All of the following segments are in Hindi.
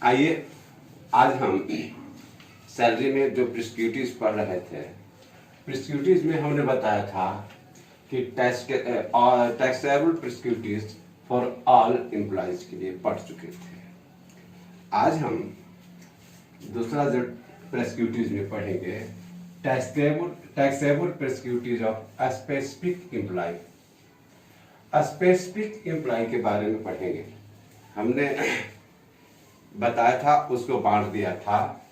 आइए आज हम सैलरी में जो प्रिस्क्रिप्टिव्स पढ़ रहे थे, प्रिस्क्रिप्टिव्स में हमने बताया था कि टैक्सेबल प्रिस्क्रिप्टिव्स फॉर ऑल एम्प्लॉयज के लिए पढ़ चुके थे। आज हम दूसरा जो प्रिस्क्रिप्टिव्स में पढ़ेंगे, taxable prescriptives of a specific employee. Specific employ के बारे में पढ़ेंगे। हमने बताया था, उसको बांट दिया था,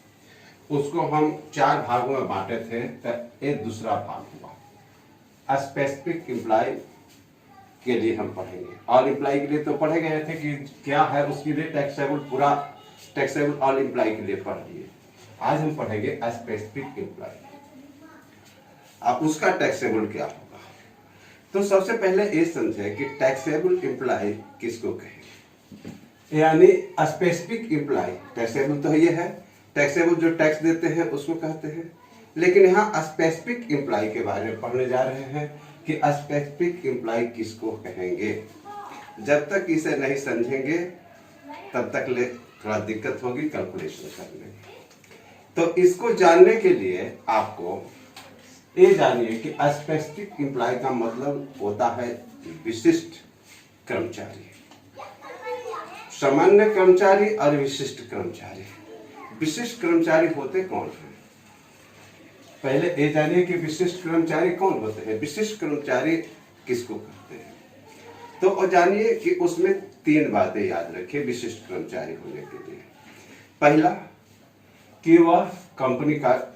उसको हम 4 भागों में बांटे थे, तो ये दूसरा भाग हुआ। स्पेसिफिक एम्प्लॉय के लिए हम पढ़ेंगे। और एम्प्लॉय के लिए तो पढ़े गए थे कि क्या है, उसके लिए टैक्सेबल, पूरा टैक्सेबल ऑल एम्प्लॉय के लिए पढ़ लिए। आज हम पढ़ेंगे स्पेसिफिक एम्प्लॉय। अब उसका टैक्सेबल क्या होगा। तो सबसे पहले ये समझे कि टैक्सेबल एम्प्लॉय किसको कहेंगे, यानी स्पेसिफिक एम्प्लॉय। टैक्सेबल तो ये है, टैक्सेबल जो टैक्स देते हैं उसको कहते हैं, लेकिन यहाँ स्पेसिफिक एम्प्लॉय के बारे में पढ़ने जा रहे हैं कि स्पेसिफिक एम्प्लॉय किसको कहेंगे। जब तक इसे नहीं समझेंगे तब तक थोड़ा दिक्कत होगी कैलकुलेशन करने में। तो इसको जानने के लिए आपको ये जानिए कि स्पेसिफिक एम्प्लॉय का मतलब होता है विशिष्ट कर्मचारी। सामान्य कर्मचारी और विशिष्ट कर्मचारी। विशिष्ट कर्मचारी होते कौन हैं? पहले ये जानिए कि विशिष्ट कर्मचारी कौन होते हैं। विशिष्ट कर्मचारी किसको कहते हैं? तो जानिए कि उसमें 3 बातें याद रखिए विशिष्ट कर्मचारी होने के लिए। पहला कि वह कंपनी का,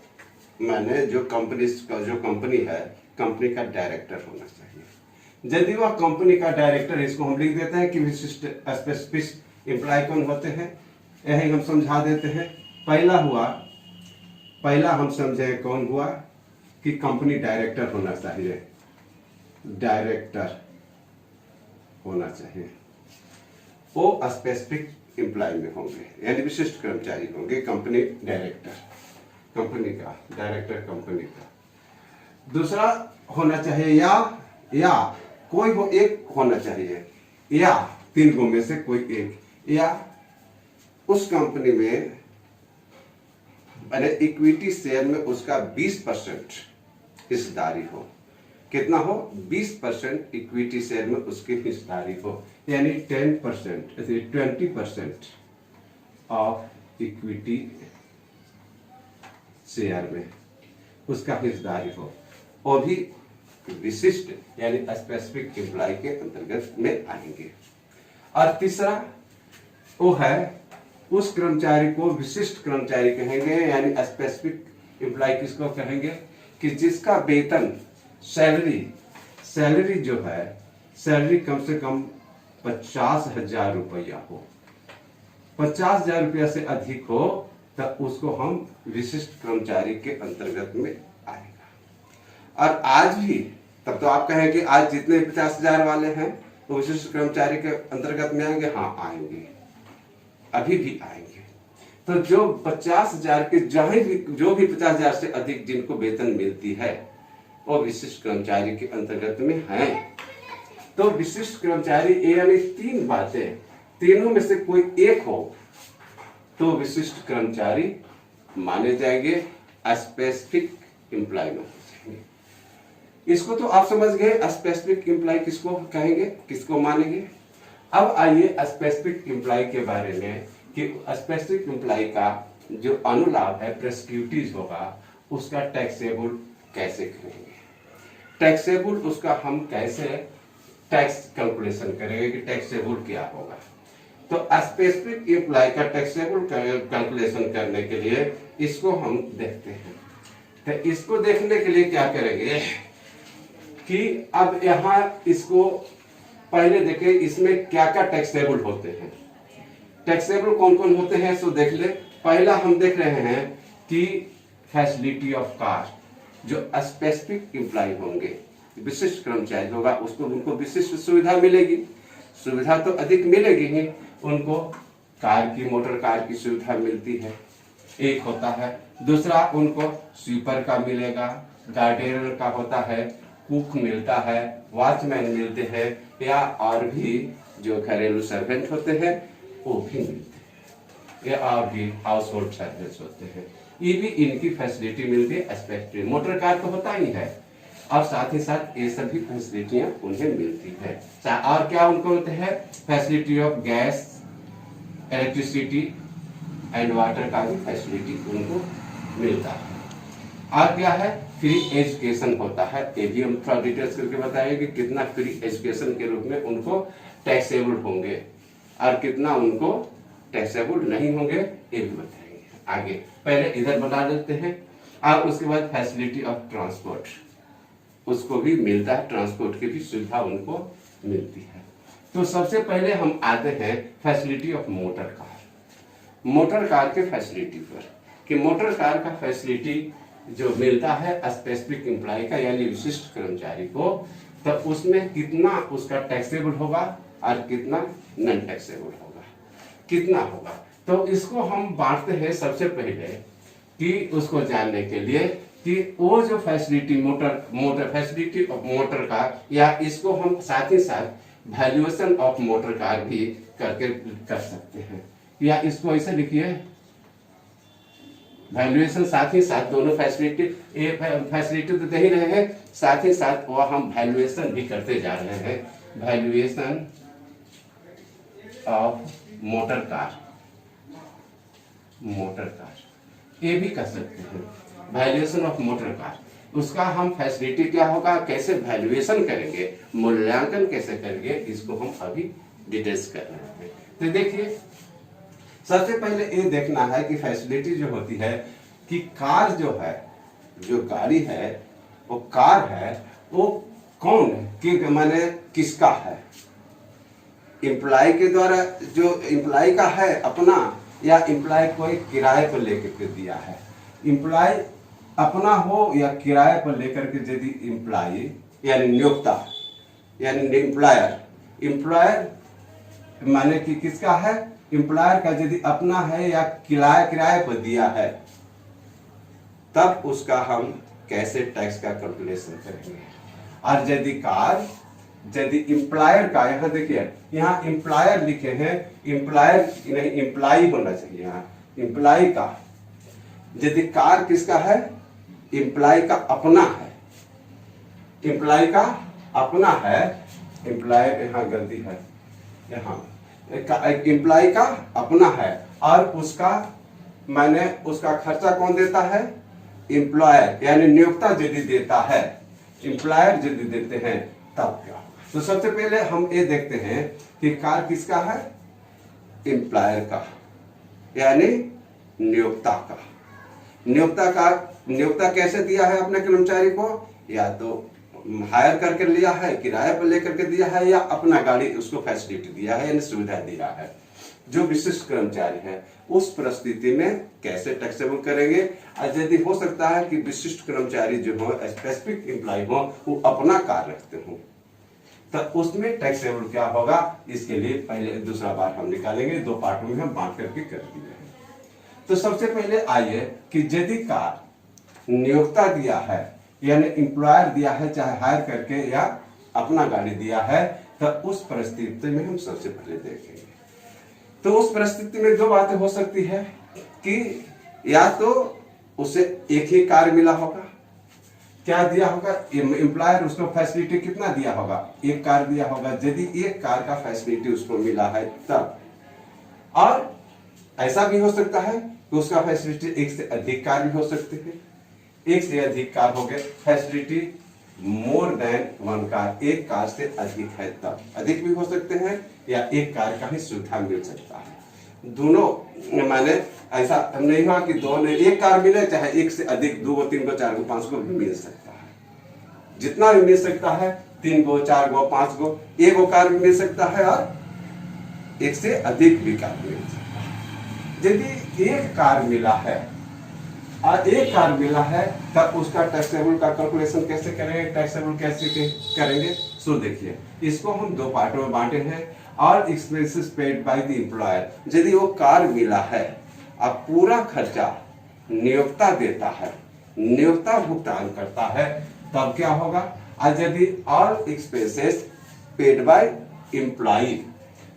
माने जो कंपनी है, कंपनी का डायरेक्टर होना चाहिए। यदि वह कंपनी का डायरेक्टर, इसको हम लिख देते हैं कि विशिष्ट स्पेसिफिक एम्प्लॉय कौन होते हैं, यही हम समझा देते हैं। पहला हम समझे कौन हुआ कि कंपनी डायरेक्टर होना चाहिए। डायरेक्टर होना चाहिए, वो स्पेसिफिक एम्प्लॉय में होंगे, यानी विशिष्ट कर्मचारी होंगे। कंपनी डायरेक्टर, कंपनी का डायरेक्टर, कंपनी का। दूसरा होना चाहिए या कोई हो एक होना चाहिए, या 3 में से कोई एक, या उस कंपनी में इक्विटी शेयर में उसका 20% हिस्सेदारी हो। कितना हो? 20% इक्विटी शेयर में उसकी हिस्सेदारी हो, यानी 20% ऑफ इक्विटी शेयर में उसका हिस्सेदारी हो। वो भी विशिष्ट यानी स्पेसिफिक एम्प्लॉय के अंतर्गत में आएंगे। और तीसरा वो है, उस कर्मचारी को विशिष्ट कर्मचारी कहेंगे, यानी स्पेसिफिक एम्प्लॉय किसको कहेंगे कि जिसका वेतन, सैलरी जो है, सैलरी कम से कम 50,000 रुपया हो। 50,000 रुपया से अधिक हो तब उसको हम विशिष्ट कर्मचारी के अंतर्गत में आएगा। और आज भी, तब तो आप कहेंगे आज जितने 50,000 वाले हैं वो विशिष्ट कर्मचारी के अंतर्गत में आएंगे। हाँ, आएंगे, अभी भी आएंगे। तो जो 50,000 के जो भी 50,000 से अधिक जिनको वेतन मिलती है वो विशिष्ट कर्मचारी के अंतर्गत में हैं। तो विशिष्ट कर्मचारी, यानी 3 बातें, तीनों में से कोई एक हो तो विशिष्ट कर्मचारी माने जाएंगे, स्पेसिफिक एम्प्लॉय में हो जाएंगे। इसको तो आप समझ गए स्पेसिफिक एम्प्लॉय किसको कहेंगे, किसको मानेंगे। अब आइए स्पेसिफिक एम्प्लॉय के बारे में कि स्पेसिफिक एम्प्लॉय का जो अनुलाभ है, प्रेस्क्रिप्टिव होगा, उसका टैक्सेबल कैसे करेंगे। टैक्सेबल उसका हम कैसे टैक्स कैलकुलेशन करेंगे कि टैक्सेबल क्या होगा। तो स्पेसिफिक एम्प्लॉय का टैक्सेबल कैलकुलेशन करने के लिए इसको हम देखते हैं। तो इसको देखने के लिए क्या करेंगे कि अब यहाँ इसको पहले देखें, इसमें क्या क्या टैक्सेबल होते हैं। टैक्सेबल कौन कौन होते हैं सो देख ले। पहला हम देख रहे हैं कि फैसिलिटी ऑफ कास्ट। जो स्पेसिफिक एम्प्लॉय होंगे, विशिष्ट कर्मचारी होगा, उसको उनको विशिष्ट सुविधा मिलेगी। सुविधा तो अधिक मिलेगी ही, उनको मोटर कार की सुविधा मिलती है, एक होता है। दूसरा उनको स्वीपर का मिलेगा, गार्डियन का होता है, कुक मिलता है, वॉचमैन मिलते हैं, या और भी जो घरेलू सर्वेंट होते हैं वो भी मिलते हैं। या और भी हाउस होल्ड चार्जेस होते हैं, ये भी इनकी फैसिलिटी मिलती है एस्पेक्ट। मोटर कार तो होता ही है, और साथ ही साथ ये सभी फैसिलिटियां उन्हें मिलती है। और क्या उनको मिलते हैं, facility of gas, electricity and water का भी फैसिलिटी उनको मिलता है। और क्या है, फ्री एजुकेशन होता है, ये भी हम थोड़ा डिटेल्स करके बताएंगे कि कितना फ्री एजुकेशन के रूप में उनको टैक्सेबल होंगे और कितना उनको टैक्सेबल नहीं होंगे, ये भी बताएंगे आगे। पहले इधर बता देते हैं, और उसके बाद फैसिलिटी ऑफ ट्रांसपोर्ट उसको भी मिलता है, ट्रांसपोर्ट की भी सुविधा उनको मिलती है। तो सबसे पहले हम आते हैं facility of motor car. Motor car के फैसिलिटी पर, कि मोटर कार का फैसिलिटी जो मिलता है स्पेसिफिक एम्प्लॉय का यानी विशिष्ट कर्मचारी को, तो उसमें कितना उसका टैक्सेबल होगा और कितना नॉन टैक्सेबल होगा, कितना होगा। तो इसको हम बांटते हैं सबसे पहले कि उसको जानने के लिए कि वो जो facility motor facility of motor car, या इसको हम साथ ही साथ वैल्यूएशन ऑफ मोटर कार भी करके कर सकते हैं, या इसको ऐसे लिखिए वैल्यूएशन साथ ही साथ दोनों फैसिलिटी, ये फैसिलिटी तो दे ही रहे हैं, साथ ही साथ वो हम वैल्यूएशन भी करते जा रहे हैं, वैल्यूएशन ऑफ मोटर कार ये भी कर सकते हैं। वैल्यूएशन ऑफ मोटर कार, उसका हम फैसिलिटी क्या होगा, कैसे वैल्यूएशन करेंगे, मूल्यांकन कैसे करेंगे, इसको हम अभी डिटेल्स कर रहे हैं। तो देखिए सबसे पहले ये देखना है कि फैसिलिटी जो होती है कि कार जो है, जो गाड़ी है वो कार है, वो कौन है, कि माने किसका है, एम्प्लॉय के द्वारा, जो एम्प्लॉय का है अपना, या एम्प्लॉय कोई किराए पर लेकर के दिया है। एम्प्लॉय अपना हो या किराए पर लेकर के यदि एम्प्लॉय यानी नियोक्ता यानी एम्प्लॉयर माने कि किसका है, एम्प्लॉयर का यदि अपना है या किराए पर दिया है, तब उसका हम कैसे टैक्स का कैलकुलेशन करेंगे। और यदि एम्प्लॉयर का, यहाँ देखिए यहाँ एम्प्लॉयर लिखे हैं, एम्प्लॉयर नहीं एम्प्लॉय होना चाहिए, यहाँ एम्प्लॉय का, यदि कार किसका है, एम्प्लॉय का अपना है, एम्प्लॉय का अपना है, एम्प्लॉय यहाँ गलती है, यहाँ एम्प्लॉय का अपना है, और उसका मैंने उसका खर्चा कौन देता है, एम्प्लॉयर यानी नियोक्ता यदि देता है, एम्प्लॉयर यदि देते हैं, तब क्या। तो सबसे पहले हम ये देखते हैं कि कार किसका है, एम्प्लॉयर का यानी नियोक्ता का। नियोक्ता कैसे दिया है अपने कर्मचारी को, या तो हायर करके लिया है, किराए पर लेकर के दिया है, या अपना गाड़ी उसको फैसिलिटी दिया है यानी सुविधा दिया है। जो विशिष्ट कर्मचारी है उस परिस्थिति में कैसे टैक्सेबल करेंगे। और यदि हो सकता है कि विशिष्ट कर्मचारी जो हो, स्पेसिफिक एम्प्लॉय हो, वो अपना कार रखते हो, तो उसमें टैक्सेबल क्या होगा, इसके लिए पहले दूसरा बार हम निकालेंगे, दो पार्टों में हम बांट करके कर दिए हैं। तो सबसे पहले आइए कि यदि कार नियोक्ता दिया है यानी एम्प्लॉयर दिया है, चाहे हायर करके या अपना गाड़ी दिया है, तो उस परिस्थिति में हम सबसे पहले देखेंगे। तो उस परिस्थिति में दो बातें हो सकती है कि या तो उसे एक ही कार मिला होगा, क्या दिया होगा, एम्प्लॉयर उसको फैसिलिटी कितना दिया होगा, एक कार दिया होगा, यदि एक कार का फैसिलिटी उसको मिला है तब। और ऐसा भी हो सकता है कि उसका फैसिलिटी एक से अधिक कार भी हो सकते हैं, एक से अधिक कार हो गए, facility more than one car, एक कार से अधिक है तब, अधिक भी हो सकते हैं, या एक कार का ही सुविधा मिल सकता है। दोनों माने ऐसा नहीं हुआ कि दो ने एक कार मिले, चाहे एक से अधिक, 2 गो 3 गो 4 गो 5 गो भी मिल सकता है, जितना भी मिल सकता है, 3 गो 4 गो 5 गो, एक गो कार भी मिल सकता है, और एक से अधिक भी कार मिल सकता है। यदि एक कार मिला है और एक कार मिला है, तब उसका टैक्सेबल का कैलकुलेशन कैसे करेंगे, टैक्सेबल कैसे करेंगे। सो देखिए, इसको हम दो पार्टों में बांटे हैं। और expenses paid by the employer, यदि वो कार मिला है, अब पूरा खर्चा नियोक्ता देता है, नियोक्ता भुगतान करता है, तब क्या होगा। और यदि all expenses paid by employ,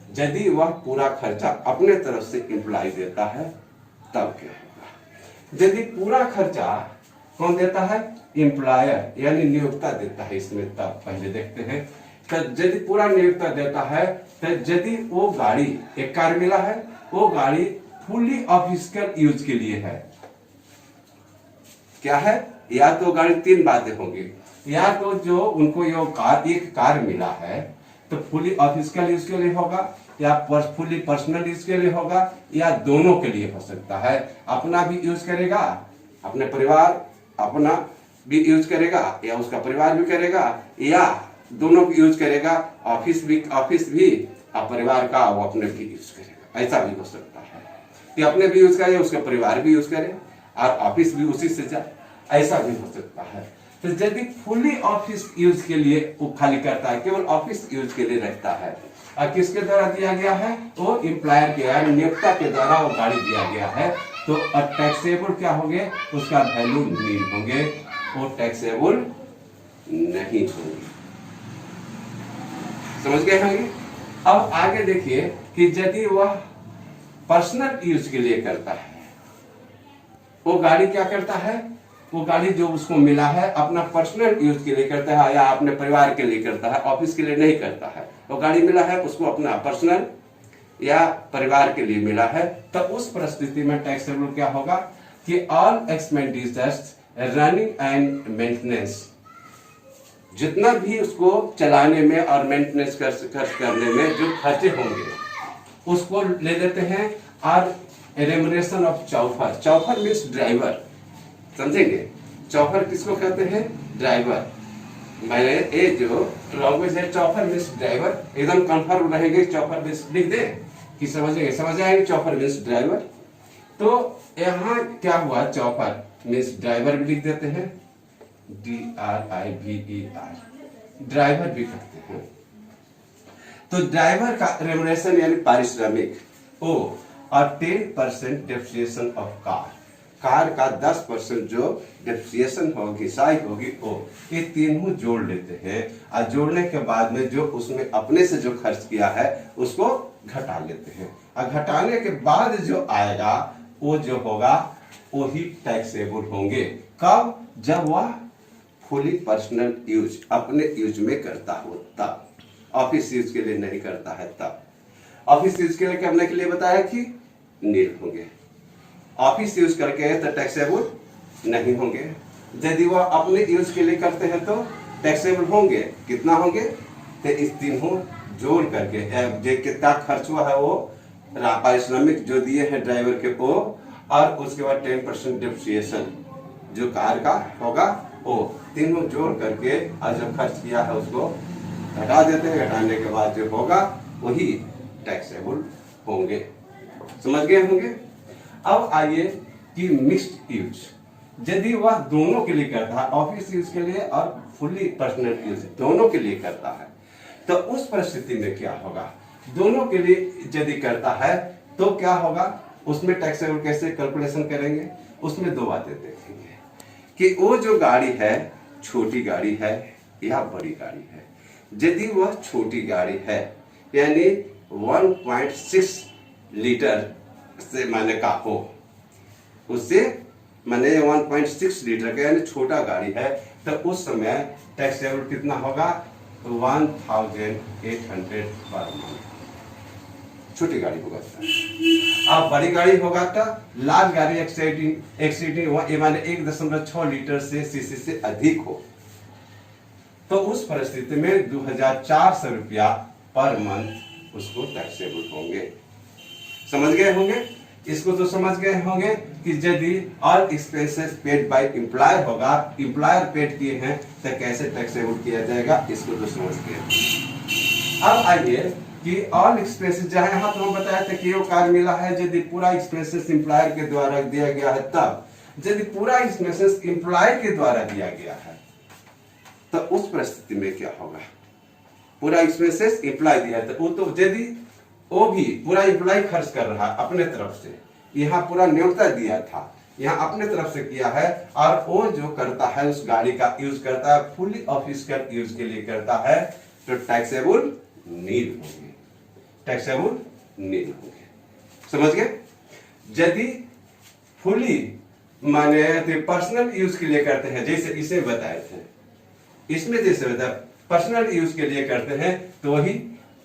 यदि वह पूरा खर्चा अपने तरफ से एम्प्लॉय देता है तब क्या होगा। यदि पूरा खर्चा कौन देता है, एम्प्लॉयर यानी नियोक्ता देता है, इसमें तब पहले देखते हैं। तो यदि पूरा नियोक्ता देता है तो यदि वो गाड़ी, एक कार मिला है, वो गाड़ी फुली ऑफिशियल यूज के लिए है, क्या है, या तो गाड़ी तीन बातें होंगी, या तो जो उनको ये कार, एक कार मिला है तो फुली ऑफिशियल यूज के लिए होगा, या फुली पर्सनल यूज के लिए होगा, या दोनों के लिए हो सकता है। अपना भी यूज करेगा, अपने परिवार अपना भी यूज करेगा, या उसका परिवार भी करेगा, या दोनों भी यूज करेगा, ऑफिस भी और परिवार का वो अपने भी यूज करेगा, ऐसा भी हो सकता है कि अपने भी यूज करे, उसका परिवार भी यूज करे और ऑफिस भी उसी से जाए, ऐसा भी हो सकता है। तो यदि फुली ऑफिस यूज के लिए वो खाली करता है, केवल ऑफिस यूज के लिए रहता है, और किसके द्वारा दिया गया है, वो एम्प्लॉयर के यानी नियोक्ता के द्वारा वो गाड़ी दिया गया है, तो टैक्सेबल क्या होंगे, उसका वैल्यू नील होंगे, वो टैक्सेबल नहीं होंगे। समझ गए होंगे। अब आगे देखिए कि यदि वह पर्सनल यूज के लिए करता है, वो गाड़ी क्या करता है, वो गाड़ी जो उसको मिला है अपना पर्सनल यूज के लिए करता है या अपने परिवार के लिए करता है, ऑफिस के लिए नहीं करता है, वो गाड़ी मिला है उसको अपना पर्सनल या परिवार के लिए मिला है, तो उस परिस्थिति में टैक्सेबल क्या होगा कि all expenditures running and maintenance, जितना भी उसको चलाने में और मेंटेनेंस खर्च करने में जो खर्चे होंगे उसको ले लेते हैं। और रेमुनरेशन ऑफ चौफर, चौफर मीन्स ड्राइवर, समझेंगे, चौफर किसको कहते हैं, ड्राइवर। मैंने ये जो लैंग्वेज है चौफर मीन्स ड्राइवर, एकदम कंफर्म रहेंगे, चौफर मीन्स लिख दे कि समझेंगे, समझ आएंगे, चौफर मीन्स ड्राइवर। तो यहाँ क्या हुआ, चौफर मीन्स ड्राइवर भी लिख देते हैं, DRIVER, ड्राइवर भी कहते हैं। तो ड्राइवर का रेमुनरेशन यानी पारिश्रमिक ओ, और 10% डेप्रिसिएशन ऑफ कार, कार का 10% जो डेप्रिसिएशन होगी, घिसाई होगी, ओ, ये तीनों जोड़ लेते हैं, और जोड़ने के बाद में जो उसमें अपने से जो खर्च किया है उसको घटा लेते हैं, और घटाने के बाद जो आएगा वो जो होगा वही टैक्सेबल होंगे। कब, जब वह फुली पर्सनल यूज अपने यूज में करता हो तब, ऑफिस यूज के लिए नहीं करता है तब। ऑफिस यूज के लिए करने के लिए बताया कि नील होंगे, ऑफिस यूज करके तो टैक्सेबल नहीं होंगे। यदि वह अपने यूज के लिए करते हैं तो टैक्सेबल होंगे, कितना होंगे, तो इस तीनों जोड़ करके जो कितना खर्च हुआ है वो पारिश्रमिक जो दिए हैं ड्राइवर के वो, और उसके बाद 10% डेप्रिसिएशन जो कार का होगा वो, तीनों जोड़ करके और जो खर्च किया है उसको घटा देते हैं, घटाने के बाद जो होगा वही टैक्सेबल होंगे। समझ गए होंगे। अब आइए कि मिक्स्ड यूज, यदि वह दोनों के लिए करता है, ऑफिस यूज के लिए और फुली पर्सनल यूज दोनों के लिए करता है, तो उस परिस्थिति में क्या होगा, दोनों के लिए यदि करता है तो क्या होगा, उसमें टैक्सेबल कैसे कैलकुलेशन करेंगे, उसमें दो बातें देखेंगे कि वो जो गाड़ी है छोटी गाड़ी है या बड़ी गाड़ी है। यदि वह छोटी गाड़ी है यानी 1.6 लीटर से माने का हो, उससे माने 1.6 लीटर का यानी छोटा गाड़ी है, तो उस समय टैक्सेबल कितना होगा, 1800 पर मंथ, छोटी गाड़ी होगा। अब बड़ी गाड़ी होगा तो लार्ज गाड़ी एक्सीडिंग माने 1.6 लीटर से सीसी से अधिक हो, तो उस परिस्थिति में 2400 रुपया पर मंथ उसको टैक्सेबल होंगे। समझ गए होंगे, इसको तो समझ गए होंगे कि यदि all expenses paid by employer होगा, एम्प्लॉयर पेड किए हैं तो कैसे टैक्सेबल किया जाएगा, इसको तो समझ गए। अब आइए कि ऑल एक्सपेंसेस, जहां यहाँ तो हम बताया था कि वो कार मिला है, यदि पूरा एक्सपेंसेस एम्प्लॉयर के द्वारा दिया गया है तब, यदि पूरा एक्सपेंसेस एम्प्लॉयर के द्वारा दिया गया है तो उस परिस्थिति में क्या होगा, पूरा एक्सपेंसेस एम्प्लॉय दिया है तो वो, तो यदि वो भी पूरा एम्प्लॉय खर्च कर रहा है अपने तरफ से, यहाँ पूरा नियोक्ता दिया था, यहाँ अपने तरफ से किया है, और वो जो करता है उस गाड़ी का यूज करता है फुली ऑफिशियल यूज के लिए करता है, तो टैक्सेबल नील होंगे। टैक्सेबल नहीं होंगे। समझ गए? यदि फुली माने पर्सनल यूज के लिए करते हैं, जैसे इसे बताए थे, इसमें जैसे बताया पर्सनल यूज के लिए करते हैं, तो वही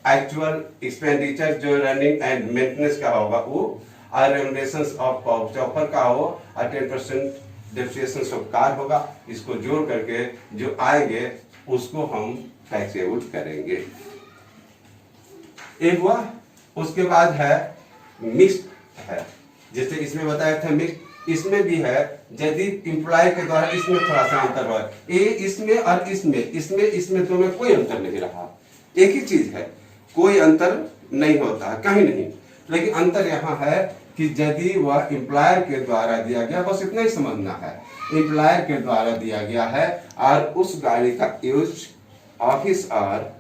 एक्चुअल एक्सपेंडिचर जो रनिंग एंड मेंटेनेंस का होगा वो, और रेमुनरेशन ऑफ चौफर का हो, और 10% डेप्रिसिएशन ऑफ कार होगा, इसको जोड़ करके जो आएंगे उसको हम टैक्सेबल करेंगे। एक हुआ, उसके बाद है मिक्स्ड है, जैसे इसमें बताया था मिक्स्ड, इसमें भी है यदि एम्प्लॉय के द्वारा, इसमें थोड़ा सा अंतर हुआ, ये इसमें और इसमें तो में कोई अंतर नहीं रहा, एक ही चीज है, कोई अंतर नहीं होता है कहीं नहीं, लेकिन अंतर यहाँ है कि यदि वह एम्प्लॉयर के द्वारा दिया गया, बस इतना ही समझना है, एम्प्लॉयर के द्वारा दिया गया है और उस गाड़ी का यूज ऑफिस और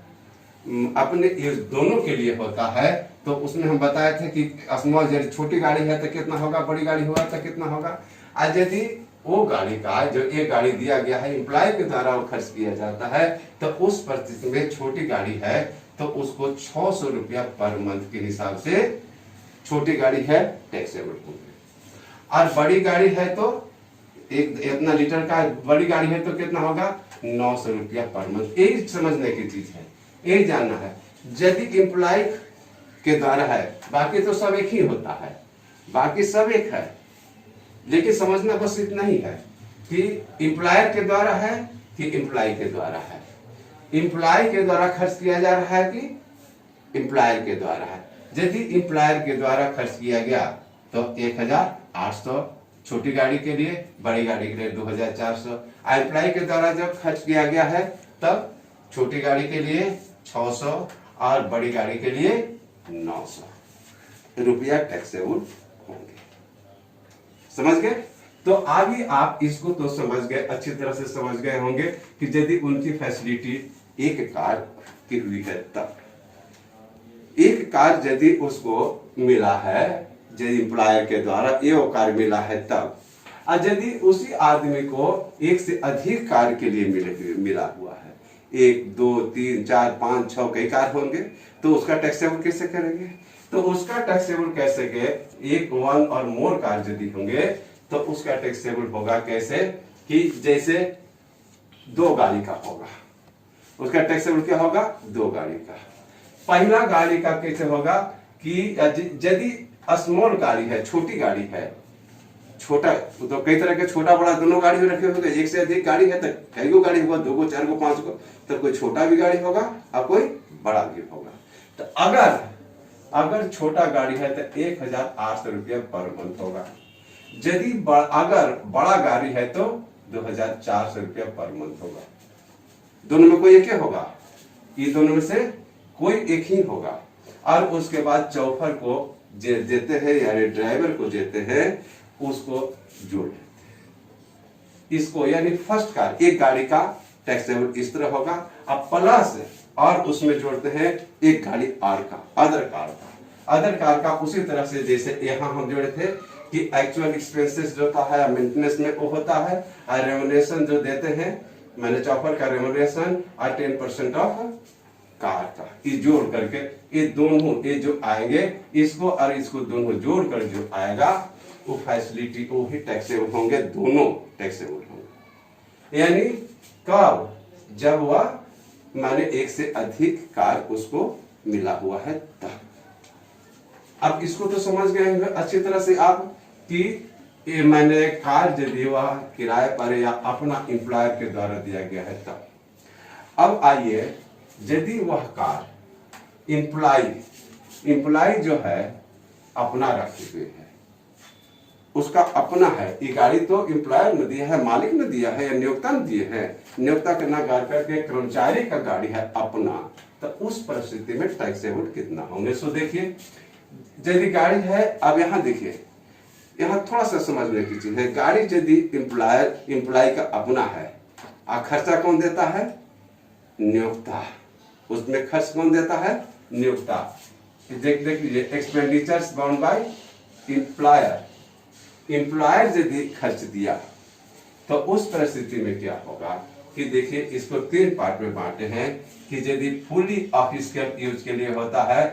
अपने यूज दोनों के लिए होता है, तो उसमें हम बताए थे कि स्मॉल, यदि छोटी गाड़ी है तो कितना होगा, बड़ी गाड़ी हुआ तो कितना होगा। आज यदि वो गाड़ी का जो एक गाड़ी दिया गया है एम्प्लॉय के द्वारा वो खर्च किया जाता है, तो उस परिस्थिति में छोटी गाड़ी है तो उसको 600 रुपया पर मंथ के हिसाब से, छोटी गाड़ी है टैक्सेबल होगी, और बड़ी गाड़ी है तो एक इतना लीटर का बड़ी गाड़ी है तो कितना होगा, 900 रुपया पर मंथ। यही समझने की चीज है, यही जानना है। यदि एम्प्लॉय के द्वारा है, बाकी तो सब एक ही होता है, बाकी सब एक है, लेकिन समझना बस इतना ही है कि एम्प्लॉयर के द्वारा है कि एम्प्लॉय के द्वारा है, एम्प्लॉय के द्वारा खर्च किया जा रहा है कि एम्प्लॉयर के द्वारा है। यदि एम्प्लॉयर के द्वारा खर्च किया गया तो 1800 छोटी गाड़ी के लिए, बड़ी गाड़ी के लिए 2400, एम्प्लॉय के द्वारा जब खर्च किया गया है तब छोटी गाड़ी के लिए 600 और बड़ी गाड़ी के लिए 900 रुपया टैक्सेबल होंगे। समझ गए? तो अभी आप इसको तो समझ गए, अच्छी तरह से समझ गए होंगे कि यदि उनकी फैसिलिटी एक कार की हुई है, तब एक कार यदि उसको मिला है, यदि एम्प्लॉयर के द्वारा ये वो कार मिला है तब, और यदि उसी आदमी को एक से अधिक कार के लिए मिला हुआ है, 1 2 3 4 5 6 कई कार होंगे, तो उसका टैक्सेबल कैसे करेंगे? तो उसका टैक्सेबल कैसे के, एक 1 और मोर कार यदि होंगे तो उसका टैक्सेबल होगा कैसे कि जैसे 2 गाड़ी का होगा, उसका टैक्सेबल क्या होगा, 2 गाड़ी का। पहला गाड़ी का कैसे होगा कि यदि स्मॉल गाड़ी है, छोटी गाड़ी है, छोटा तो कई तरह के छोटा बड़ा दोनों गाड़ी रखे होंगे, एक से अधिक गाड़ी है तो कई गो गाड़ी होगा, 2 गो 4 गो 5 गो, तो कोई छोटा भी गाड़ी होगा और कोई बड़ा भी होगा। तो अगर छोटा गाड़ी है तो 1800 रुपया पर मंथ होगा, यदि अगर बड़ा गाड़ी है तो 2400 रुपया पर मंथ होगा। दोनों में कोई एक ही होगा, ये दोनों में से कोई एक ही होगा। और उसके बाद चौफर को देते हैं यानी ड्राइवर को देते हैं, उसको जोड़ लेते हैं इसको, यानी फर्स्ट कार एक गाड़ी का टैक्सेबल इस तरह होगा, अब प्लस और उसमें जोड़ते हैं एक गाड़ी आर का, अदर कार का उसी तरह से जैसे यहाँ हम जोड़े थे कि एक्चुअल एक्सपेंसेस जो होता है मेंटेनेंस में वो होता है, और रेमुनरेशन जो देते हैं मैंने चौफर का रेमुनरेशन और 10% ऑफ कार का, ये जोड़ करके ये दोनों ये जो आएंगे, इसको और इसको दोनों जोड़ कर जो आएगा वो फैसिलिटी वो ही टैक्सेबल होंगे, दोनों टैक्सेबल होंगे। यानी कब, जब वह माने एक से अधिक कार उसको मिला हुआ है तब। अब इसको तो समझ गए हैं अच्छी तरह से आप कि मैंने कार यदि वह किराए पर या अपना एम्प्लॉयर के द्वारा दिया गया है तब। अब आइए, यदि वह कार एम्प्लॉय जो है अपना रखे हुए है, उसका अपना है, ये गाड़ी तो एम्प्लॉयर ने दिया है, मालिक ने दिया है या नियोक्ता ने दिए है, नियोक्ता के ना कार करके कर्मचारी का गाड़ी है अपना, तो उस परिस्थिति में टैक्सेबल कितना होंगे। सो देखिए, यदि गाड़ी है, अब यहाँ देखिए, यहाँ थोड़ा सा समझने की चीज है, गाड़ी यदि एम्प्लॉय का अपना है, खर्चा कौन देता है, नियोक्ता, उसमें खर्च कौन देता है, नियोक्ता। देख लीजिए, एक्सपेंडिचर्स बाउंड बाय एम्प्लॉयर यदि खर्च दिया तो उस परिस्थिति में क्या होगा कि देखिए, इसको 3 पार्ट में बांटे हैं कि यदि फुली ऑफिशियल यूज के लिए होता है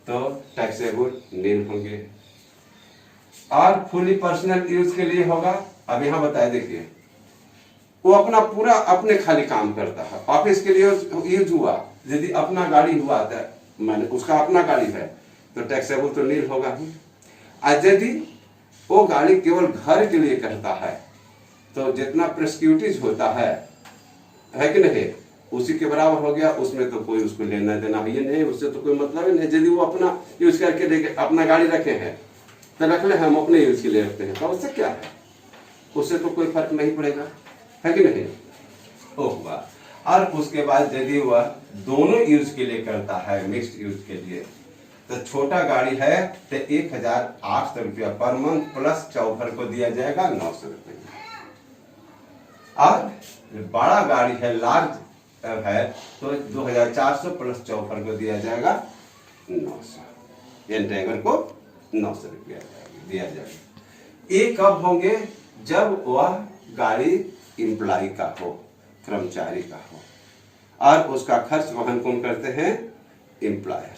तो टैक्सेबल नील होंगे। और फुली पर्सनल यूज के लिए होगा, अब यहाँ बताए देखिए, वो अपना पूरा अपने खाली काम करता है, ऑफिस के लिए यूज हुआ, यदि अपना गाड़ी हुआ था, मैंने उसका अपना गाड़ी है तो टैक्सेबल तो नील होगा ही। और यदि वो गाड़ी केवल घर के लिए करता है तो जितना प्रेस्क्यूटिज होता है कि नहीं, उसी के बराबर हो गया, उसमें तो कोई उसको लेना देना है नहीं, उससे तो कोई मतलब ही नहीं। यदि वो अपना यूज करके लेके अपना गाड़ी रखे हैं तो रख ले, हम अपने यूज के लिए रखते हैं, तो उससे क्या है, उससे तो कोई फर्क नहीं पड़ेगा, है कि नहीं। वो हुआ। और उसके बाद यदि वह दोनों यूज के लिए करता है, मिक्स्ड यूज के लिए, तो छोटा गाड़ी है तो 1800 रुपया पर मंथ प्लस चौफर को दिया जाएगा 900 रुपया। और बड़ा गाड़ी है, लार्ज है, तो 2400 प्लस चौफर को दिया जाएगा 900, यानी ड्राइवर को 900 रुपया दिया जाएगा। ये कब होंगे, जब वह गाड़ी एम्प्लॉय का हो, कर्मचारी का हो, और उसका खर्च वहन कौन करते हैं, एम्प्लॉयर।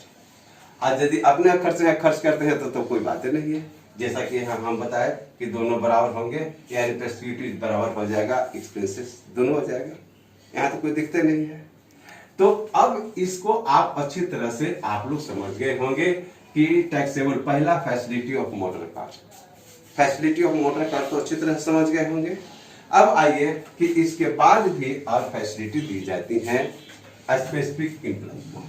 आज यदि अपने खर्च करते हैं तो कोई बात नहीं है, जैसा कि हम बताए कि दोनों बराबर होंगे, यानी प्रेस्क्यूटिव बराबर हो जाएगा, एक्सपेंसेस दोनों हो जाएगा, यहाँ तो कोई दिक्कत नहीं है। तो अब इसको आप अच्छी तरह से आप लोग समझ गए होंगे कि टैक्सेबल, पहला facility of motor car, facility of motor car तो अच्छी तरह समझ गए होंगे। अब आइए कि इसके बाद भी और फैसिलिटी दी जाती हैं स्पेसिफिक एम्प्लॉय को।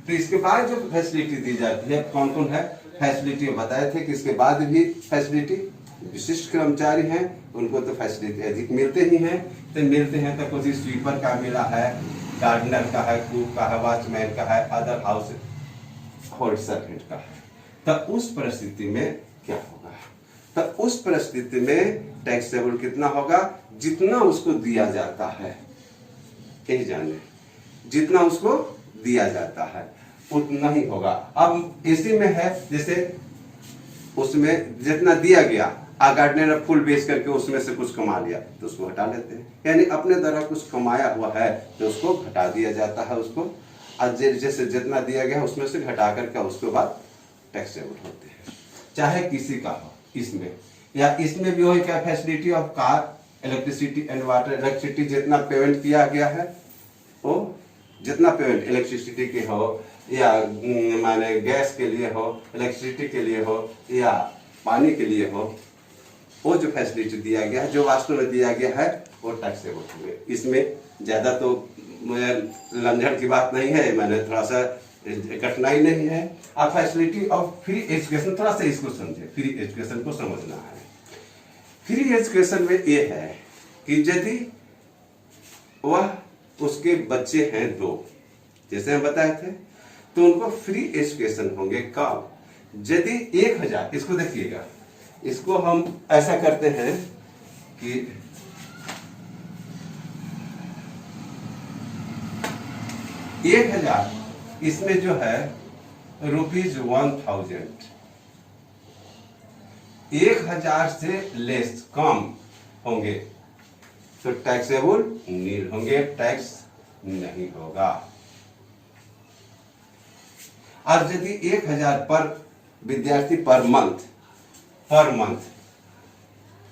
तो इसके बाद जो फैसिलिटी दी जाती है कौन कौन है, फैसिलिटी बताए थे कि इसके बाद भी फैसिलिटी, विशिष्ट कर्मचारी हैं उनको तो फैसिलिटी अधिक मिलते ही हैं, तो मिलते हैं तो कुछ स्वीपर का मिला है, गार्डनर का है, कुक का है, वॉचमैन का है, अदर हाउस होल्ड सर्वेंट का है। तो उस परिस्थिति में क्या होगा, तो उस परिस्थिति में टैक्सेबल कितना होगा, जितना उसको दिया जाता है, यही जाने, जितना उसको दिया जाता है उतना ही होगा। अब इसी में है, जैसे उसमें जितना दिया गया, गार्डनर फुल बेच करके उसमें से कुछ कमा लिया तो उसको हटा लेते हैं, यानी अपने द्वारा कुछ कमाया हुआ है तो उसको घटा दिया जाता है उसको, जैसे जितना दिया गया उसमें से घटा करके उसके बाद टैक्सेबल होते हैं, चाहे किसी का हो। इसमें या इसमें भी वही क्या, facility of car, electricity and water, electricity जितना पेमेंट किया गया है वो, जितना पेमेंट इलेक्ट्रिसिटी के हो या माने गैस के लिए हो, इलेक्ट्रिसिटी के लिए हो या पानी के लिए हो, वो जो फैसिलिटी दिया गया है, जो वास्तव में दिया गया है, वो टैक्सेबल हुए। इसमें ज्यादा तो लंझन की बात नहीं है, मैंने थोड़ा सा कठिनाई नहीं है। आप फैसिलिटी ऑफ फ्री एजुकेशन, थोड़ा सा इसको समझे, फ्री एजुकेशन को समझना है। फ्री एजुकेशन में ये है कि यदि वह, उसके बच्चे हैं 2, जैसे हम बताए थे, तो उनको फ्री एजुकेशन होंगे कब, यदि 1000, इसको देखिएगा, इसको हम ऐसा करते हैं कि 1000, इसमें जो है ₹1000, 1000 से लेस कम होंगे तो टैक्सेबल नील होंगे, टैक्स नहीं होगा। और यदि 1000 पर विद्यार्थी पर मंथ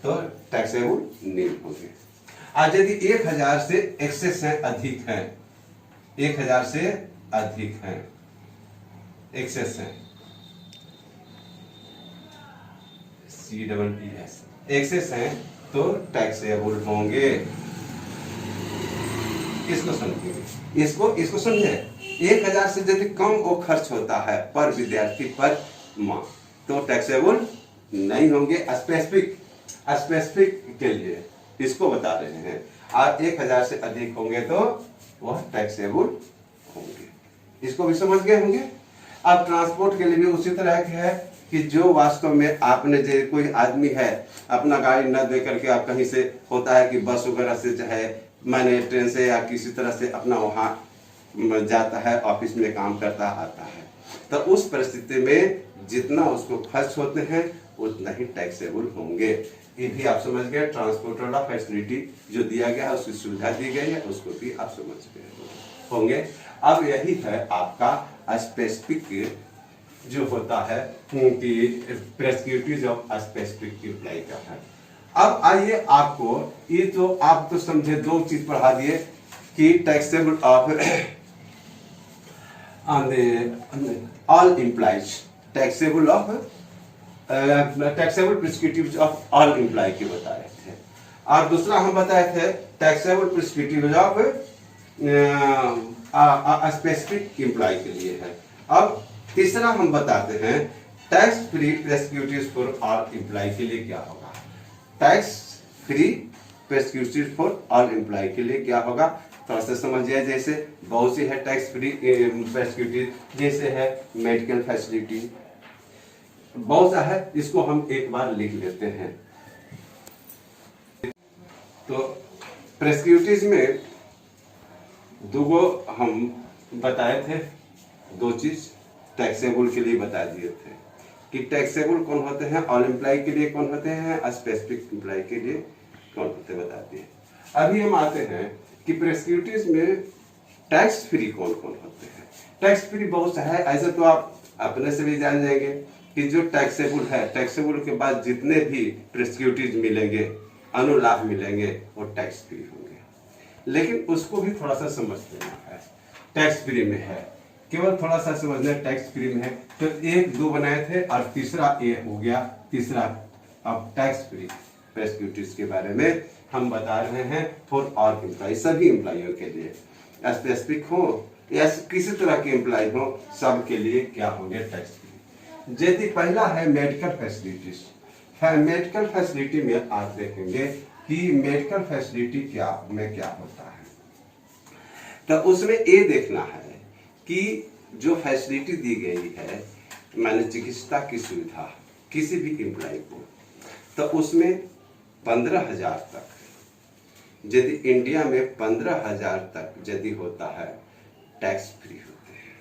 तो टैक्सेबल नील होंगे। और यदि 1000 से एक्सेस है, अधिक है, 1000 से अधिक है, एक्सेस है, CEES एक्सेस है तो टैक्सेबल होंगे। इसको समझिए, इसको समझे, 1000 से यदि कम वो खर्च होता है पर विद्यार्थी पर माह तो टैक्सेबल नहीं होंगे। स्पेसिफिक के लिए इसको बता रहे हैं, और 1000 से अधिक होंगे तो वह टैक्सेबल होंगे। इसको भी समझ गए होंगे। अब ट्रांसपोर्ट के लिए भी उसी तरह के है कि जो वास्तव में आपने, जो कोई आदमी है अपना गाड़ी न दे करके, आप कहीं से होता है कि बस वगैरह से चाहे मैंने ट्रेन से या किसी तरह से अपना वहाँ जाता है, ऑफिस में काम करता आता है, तो उस परिस्थिति में जितना उसको खर्च होते हैं उतना ही टैक्सेबल होंगे। ये भी आप समझ गए, ट्रांसपोर्ट वाला फैसिलिटी जो दिया गया है, उसकी सुविधा दी गई है, उसको भी आप समझ गए होंगे। अब यही है आपका स्पेसिफिक जो होता है कि प्रेस्क्रिप्टिव ऑफ स्पेसिफिक एम्प्लॉय का है। अब आइए आपको ये तो आप तो समझे, दो चीज पढ़ा दिए कि taxable of all employs, taxable of taxable prescriptive of all employ के बता रहे थे, और दूसरा हम बताए थे taxable prescriptive of specific employ के लिए है। अब तीसरा हम बताते हैं tax free prescriptive for all employ के लिए क्या होगा। Tax free prescriptive for all employ के लिए क्या होगा, थोड़ा सा समझिए। जैसे बहुत सी है टैक्स फ्री प्रेस्क्रिप्टिव, जैसे है मेडिकल फैसिलिटी, बहुत सा है, इसको हम एक बार लिख लेते हैं। तो प्रेस्क्रिप्टिव में दो हम बताए थे, दो चीज टैक्सेबल के लिए बता दिए थे कि टैक्सेबल कौन होते हैं, ऑल एम्प्लॉय के लिए कौन होते हैं, स्पेसिफिक एम्प्लॉय के लिए कौन होते हैं, बता दिए। अभी हम आते हैं कि प्रेस्क्रिप्टिव में टैक्स फ्री कौन कौन होते हैं। टैक्स फ्री बहुत सा है, ऐसे तो आप अपने से भी जान जाएंगे कि जो टैक्सेबल है, टैक्सेबल के बाद जितने भी प्रेस्क्रिप्टिव मिलेंगे, अनुलाभ मिलेंगे, वो टैक्स फ्री होंगे। लेकिन उसको भी थोड़ा सा समझ लेना है, टैक्स फ्री में है, केवल थोड़ा सा समझना टैक्स फ्री में है। तो एक दो बनाए थे और तीसरा ये हो गया, तीसरा। अब टैक्स फ्री प्रेस्क्रिप्टिव के बारे में हम बता रहे हैं फॉर ऑल एम्प्लॉय, सभी एम्प्लॉयों के लिए, स्पेसिफिक हो या किसी तरह के एम्प्लॉय हो, सब के लिए क्या होंगे, टैक्स फ्री। यदि पहला है मेडिकल फैसिलिटीज है, मेडिकल फैसिलिटी में आप देखेंगे कि मेडिकल फैसिलिटी क्या होता है। तो उसमें ये देखना है कि जो फैसिलिटी दी गई है, माने चिकित्सा की सुविधा किसी भी एम्प्लॉय को, तो उसमें 15,000 तक, यदि इंडिया में 15,000 तक यदि होता है टैक्स फ्री होते हैं।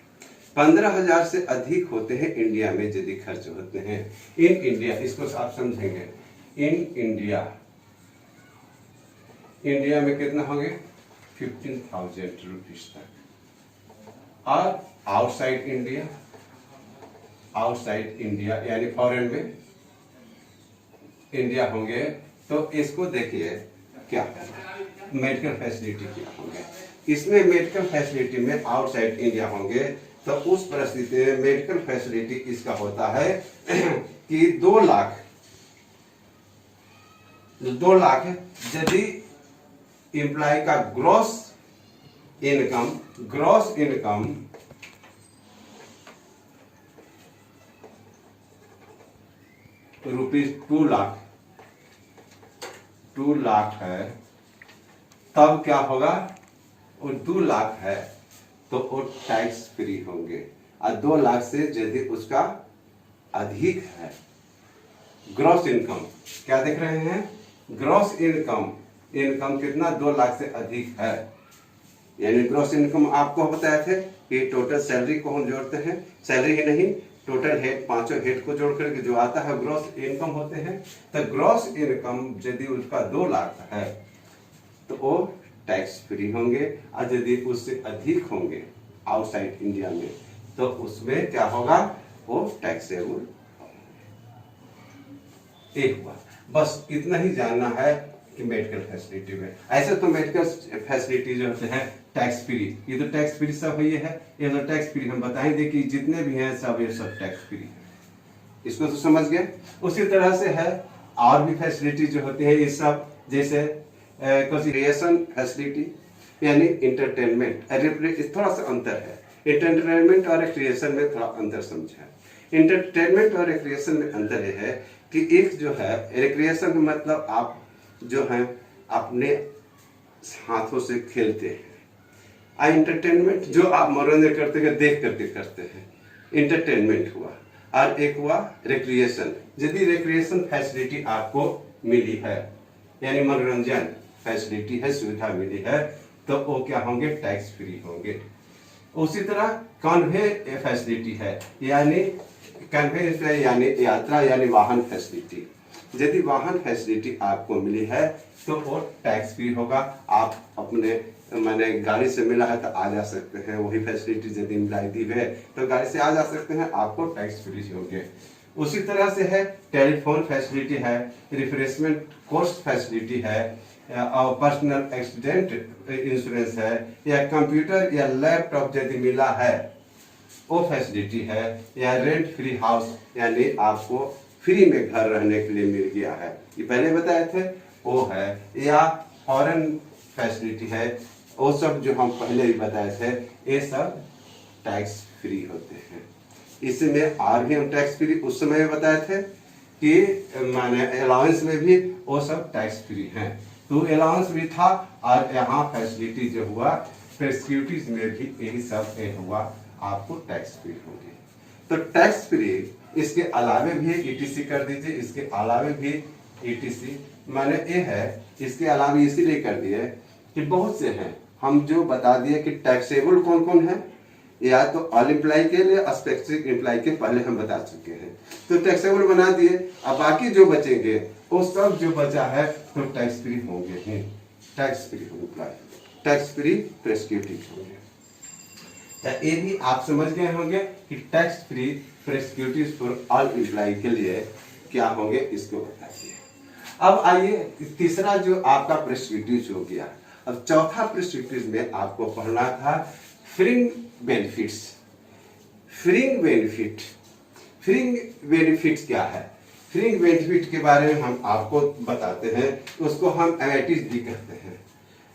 15,000 से अधिक होते हैं इंडिया में यदि खर्च होते हैं, इन इंडिया, इसको आप समझेंगे, इन इंडिया में कितना होंगे, 15,000 रुपीज तक। और आउटसाइड इंडिया यानी फॉरेन में इंडिया होंगे, तो इसको देखिए क्या मेडिकल फैसिलिटी क्या होंगे। इसमें मेडिकल फैसिलिटी में आउटसाइड इंडिया होंगे, तो उस परिस्थिति में मेडिकल फैसिलिटी इसका होता है कि 2 लाख यदि एम्प्लॉय का ग्रॉस इनकम रुपीज 2 लाख है, तब क्या होगा, वो 2 लाख है तो वो टैक्स फ्री होंगे। और 2 लाख से यदि उसका अधिक है, ग्रॉस इनकम क्या देख रहे हैं, ग्रॉस इनकम कितना, 2 लाख से अधिक है, यानी ग्रॉस इनकम आपको बताए थे कि टोटल सैलरी को हम जोड़ते हैं, सैलरी ही नहीं, टोटल हेड, पांचों हेड को जोड़ करके जो आता है ग्रॉस इनकम होते हैं। तो ग्रॉस इनकम यदि उसका 2 लाख है तो वो टैक्स फ्री होंगे, और यदि उससे अधिक होंगे आउटसाइड इंडिया में, तो उसमें क्या होगा, वो टैक्सेबल। एक बार बस इतना ही जानना है कि मेडिकल फैसिलिटी में, ऐसे तो मेडिकल फैसिलिटी जो होते हैं टैक्स फ्री, ये तो टैक्स फ्री सब है, ये तो टैक्स फ्री हम बताएंगे कि जितने भी हैं सब ये सब टैक्स फ्री है, इसको तो समझ गए। उसी तरह से है और भी फैसिलिटी जो होती है, ये सब जैसे रिक्रिएशन फैसिलिटी यानी इंटरटेनमेंट, थोड़ा सा अंतर है, इंटरटेनमेंट और रिक्रिएशन में थोड़ा अंतर समझा। इंटरटेनमेंट और रिक्रिएशन में अंतर यह है कि एक जो है रिक्रिएशन मतलब आप जो है अपने हाथों से खेलते हैं, एंटरटेनमेंट जो आप मनोरंजन करते हैं, देख करके करते हैं, इंटरटेनमेंट हुआ। और एक हुआ रिक्रिएशन, यदि रिक्रिएशन फैसिलिटी आपको मिली है यानी मनोरंजन फैसिलिटी है, सुविधा मिली है, तो वो क्या होंगे, टैक्स फ्री होंगे। उसी तरह कन्वे फैसिलिटी है, यानी कन्वे यानी यात्रा यानी वाहन फैसिलिटी, यदि वाहन फैसिलिटी आपको मिली है तो वो टैक्स फ्री होगा, आप अपने मैंने गाड़ी से मिला है तो आ जा सकते हैं, वही फैसिलिटी यदि मिलाई दी है तो गाड़ी से आ जा सकते हैं, आपको टैक्स फ्री होंगे। उसी तरह से है टेलीफोन फैसिलिटी है, रिफ्रेशमेंट कोर्स फैसिलिटी है, और पर्सनल एक्सीडेंट इंश्योरेंस है, या कंप्यूटर या लैपटॉप यदि मिला है वो फैसिलिटी है, या रेंट फ्री हाउस यानी आपको फ्री में घर रहने के लिए मिल गया है, ये पहले बताए थे वो है, या फॉरेन फैसिलिटी है, वो सब जो हम पहले भी बताए थे ये सब टैक्स फ्री होते हैं। इसमें और भी हम टैक्स फ्री उस समय बताए थे कि माने अलाउंस में भी वो सब टैक्स फ्री हैं, तो अलाउंस भी था, और यहाँ फैसिलिटी जो हुआ प्रेस्क्यूटीज में भी यही सब हुआ, आपको टैक्स फ्री होंगे। तो टैक्स फ्री इसके अलावे भी ईटीसी कर दीजिए, इसके अलावे भी ईटीसी माने ये है, इसके अलावे इसीलिए कर दिए कि बहुत से हैं, हम जो बता दिए कि टैक्सेबल कौन कौन है, या तो ऑल एम्प्लॉय के लिए, स्पेसिफिक एम्प्लॉय के पहले हम बता चुके हैं, तो टैक्सेबल बना दिए। अब बाकी जो बचेंगे वो सब जो बचा है तो टैक्स फ्री होंगे ही, tax free employee, tax free prescriptive होंगे। तो ये भी आप समझ गए होंगे कि tax free prescriptive for all employ के लिए क्या होंगे, इसको बताइए। अब आइए तीसरा जो आपका प्रेस्क्यूटिव हो गया, अब चौथा प्रेस्क्यूटिव में आपको पढ़ना था फ्रिंग बेनिफिट्स। फ्रिंग बेनिफिट, फ्रिंग बेनिफिट्स क्या है? फ्रिंग बेनिफिट के बारे में हम आपको बताते हैं, उसको हम एमेटिज भी कहते हैं,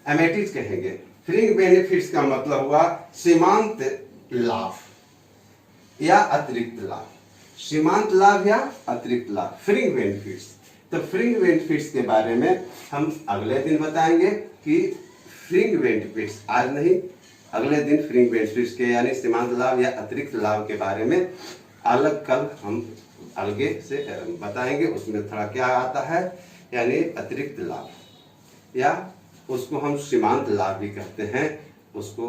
एमेटिज कहेंगे। फ्रिंग बेनिफिट्स का मतलब हुआ सीमांत लाभ या अतिरिक्त लाभ, सीमांत लाभ या अतिरिक्त लाभ, फ्रिंग बेनिफिट्स। तो फ्रिंग बेनिफिट्स के बारे में हम अगले दिन बताएंगे कि फ्रिंग बेनिफिट्स, आज नहीं अगले दिन फ्रिंग बेनिफिट्स के यानी सीमांत लाभ या अतिरिक्त लाभ के बारे में अलग कल हम अलगे से बताएंगे। उसमें थोड़ा क्या आता है, यानी अतिरिक्त लाभ या उसको हम सीमांत लाभ भी कहते हैं, उसको